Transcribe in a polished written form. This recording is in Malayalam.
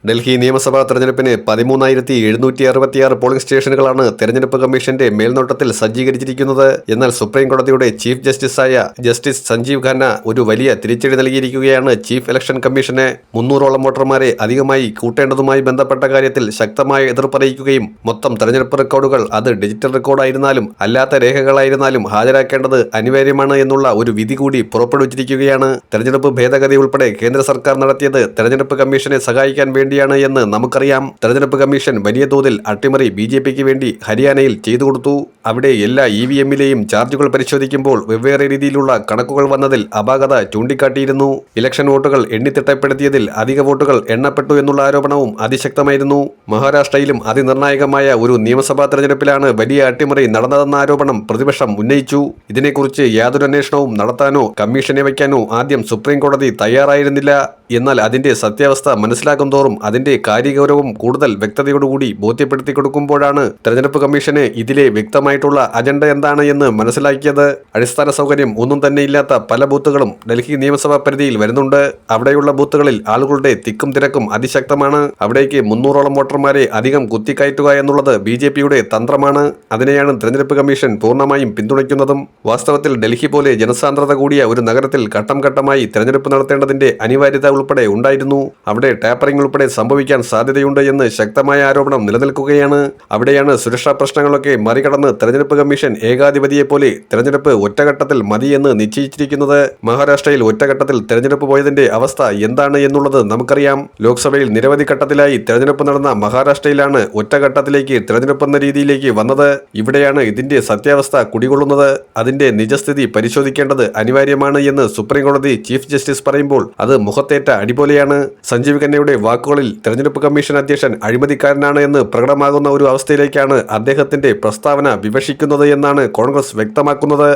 ഡൽഹി നിയമസഭാ തെരഞ്ഞെടുപ്പിന് 13,766 പോളിംഗ് സ്റ്റേഷനുകളാണ് തെരഞ്ഞെടുപ്പ് കമ്മീഷന്റെ മേൽനോട്ടത്തിൽ സജ്ജീകരിച്ചിരിക്കുന്നത്. എന്നാൽ സുപ്രീം കോടതിയുടെ ചീഫ് ജസ്റ്റിസായ ജസ്റ്റിസ് സഞ്ജീവ് ഖന്ന ഒരു വലിയ തിരിച്ചടി നൽകിയിരിക്കുകയാണ് ചീഫ് ഇലക്ഷൻ കമ്മീഷന്. 300ഓളം വോട്ടർമാരെ അധികമായി കൂട്ടേണ്ടതുമായി ബന്ധപ്പെട്ട കാര്യത്തിൽ ശക്തമായ എതിർപ്പറിയിക്കുകയും മൊത്തം തെരഞ്ഞെടുപ്പ് റെക്കോർഡുകൾ അത് ഡിജിറ്റൽ റെക്കോർഡായിരുന്നാലും അല്ലാത്ത രേഖകളായിരുന്നാലും ഹാജരാക്കേണ്ടത് അനിവാര്യമാണ് എന്നുള്ള ഒരു വിധി കൂടി പുറപ്പെടുവിച്ചിരിക്കുകയാണ്. തെരഞ്ഞെടുപ്പ് ഭേദഗതി ഉൾപ്പെടെ കേന്ദ്ര സർക്കാർ നടത്തിയത് തെരഞ്ഞെടുപ്പ് കമ്മീഷനെ സഹായിക്കാൻ വേണ്ടിയാണ് എന്ന് നമുക്കറിയാം. തെരഞ്ഞെടുപ്പ് കമ്മീഷൻ വലിയ തോതിൽ അട്ടിമറി BJPക്ക് വേണ്ടി ഹരിയാനയിൽ ചെയ്തു കൊടുത്തു. അവിടെ എല്ലാ EVMലെയും ചാർജുകൾ പരിശോധിക്കുമ്പോൾ വെവ്വേറെ രീതിയിലുള്ള കണക്കുകൾ വന്നതിൽ അപാകത ചൂണ്ടിക്കാട്ടിയിരുന്നു. ഇലക്ഷൻ വോട്ടുകൾ എണ്ണിത്തിട്ടപ്പെടുത്തിയതിൽ അധിക വോട്ടുകൾ എണ്ണപ്പെട്ടു എന്നുള്ള ആരോപണവും അതിശക്തമായിരുന്നു. മഹാരാഷ്ട്രയിലും അതിനിർണായകമായ ഒരു നിയമസഭാ തെരഞ്ഞെടുപ്പിലാണ് വലിയ അട്ടിമറി നടന്നതെന്ന ആരോപണം പ്രതിപക്ഷം ഉന്നയിച്ചു. ഇതിനെക്കുറിച്ച് യാതൊരു അന്വേഷണവും നടത്താനോ കമ്മീഷനെ വയ്ക്കാനോ ആദ്യം സുപ്രീം കോടതി തയ്യാറായിരുന്നില്ല. എന്നാൽ അതിന്റെ സത്യാവസ്ഥ മനസ്സിലാക്കും തോറും അതിന്റെ കാര്യഗൗരവം കൂടുതൽ വ്യക്തതയോടുകൂടി ബോധ്യപ്പെടുത്തി കൊടുക്കുമ്പോഴാണ് തെരഞ്ഞെടുപ്പ് കമ്മീഷന് ഇതിലെ വ്യക്തമായിട്ടുള്ള അജണ്ട എന്താണ് എന്ന് മനസ്സിലാക്കിയത്. അടിസ്ഥാന സൗകര്യം ഒന്നും തന്നെ ഇല്ലാത്ത പല ബൂത്തുകളും ഡൽഹി നിയമസഭാ പരിധിയിൽ വരുന്നുണ്ട്. അവിടെയുള്ള ബൂത്തുകളിൽ ആളുകളുടെ തിക്കും തിരക്കും അതിശക്തമാണ്. അവിടേക്ക് 300ഓളം വോട്ടർമാരെ അധികം കുത്തിക്കയറ്റുക എന്നുള്ളത് BJPയുടെ തന്ത്രമാണ്. അതിനെയാണ് തെരഞ്ഞെടുപ്പ് കമ്മീഷൻ പൂർണ്ണമായും പിന്തുണയ്ക്കുന്നതും. വാസ്തവത്തിൽ ഡൽഹി പോലെ ജനസാന്ദ്രത കൂടിയ ഒരു നഗരത്തിൽ ഘട്ടം ഘട്ടമായി തെരഞ്ഞെടുപ്പ് നടത്തേണ്ടതിന്റെ അനിവാര്യത ഉൾപ്പെടെ ഉണ്ടായിരുന്നു. അവിടെ ടാപ്പറിംഗ് ഉൾപ്പെടെ സംഭവിക്കാൻ സാധ്യതയുണ്ട് എന്ന് ശക്തമായ ആരോപണം നിലനിൽക്കുകയാണ്. അവിടെയാണ് സുരക്ഷാ പ്രശ്നങ്ങളൊക്കെ മറികടന്ന് തെരഞ്ഞെടുപ്പ് കമ്മീഷൻ ഏകാധിപതിയെ പോലെ തെരഞ്ഞെടുപ്പ് ഒറ്റഘട്ടത്തിൽ മതിയെന്ന് നിശ്ചയിച്ചിരിക്കുന്നത്. മഹാരാഷ്ട്രയിൽ ഒറ്റഘട്ടത്തിൽ തെരഞ്ഞെടുപ്പ് പോയതിന്റെ അവസ്ഥ എന്താണ് എന്നുള്ളത് നമുക്കറിയാം. ലോക്സഭയിൽ നിരവധി ഘട്ടത്തിലായി തെരഞ്ഞെടുപ്പ് നടന്ന മഹാരാഷ്ട്രയിലാണ് ഒറ്റഘട്ടത്തിലേക്ക് തെരഞ്ഞെടുപ്പ് എന്ന രീതിയിലേക്ക് വന്നത്. ഇവിടെയാണ് ഇതിന്റെ സത്യാവസ്ഥ കുടികൊള്ളുന്നത്. അതിന്റെ നിജസ്ഥിതി പരിശോധിക്കേണ്ടത് അനിവാര്യമാണ് എന്ന് സുപ്രീം കോടതി ചീഫ് ജസ്റ്റിസ് പറയുമ്പോൾ അത് മുഖത്തേറ്റ അടിപോലെയാണ്. സഞ്ജീവ് ഖന്നയുടെ വാക്കുകളിൽ തെരഞ്ഞെടുപ്പ് കമ്മീഷൻ അധ്യക്ഷൻ അഴിമതിക്കാരനാണ് എന്ന് പ്രകടമാകുന്ന ഒരു അവസ്ഥയിലേക്കാണ് അദ്ദേഹത്തിന്റെ പ്രസ്താവന വിവക്ഷിക്കുന്നത് എന്നാണ് കോൺഗ്രസ് വ്യക്തമാക്കുന്നത്.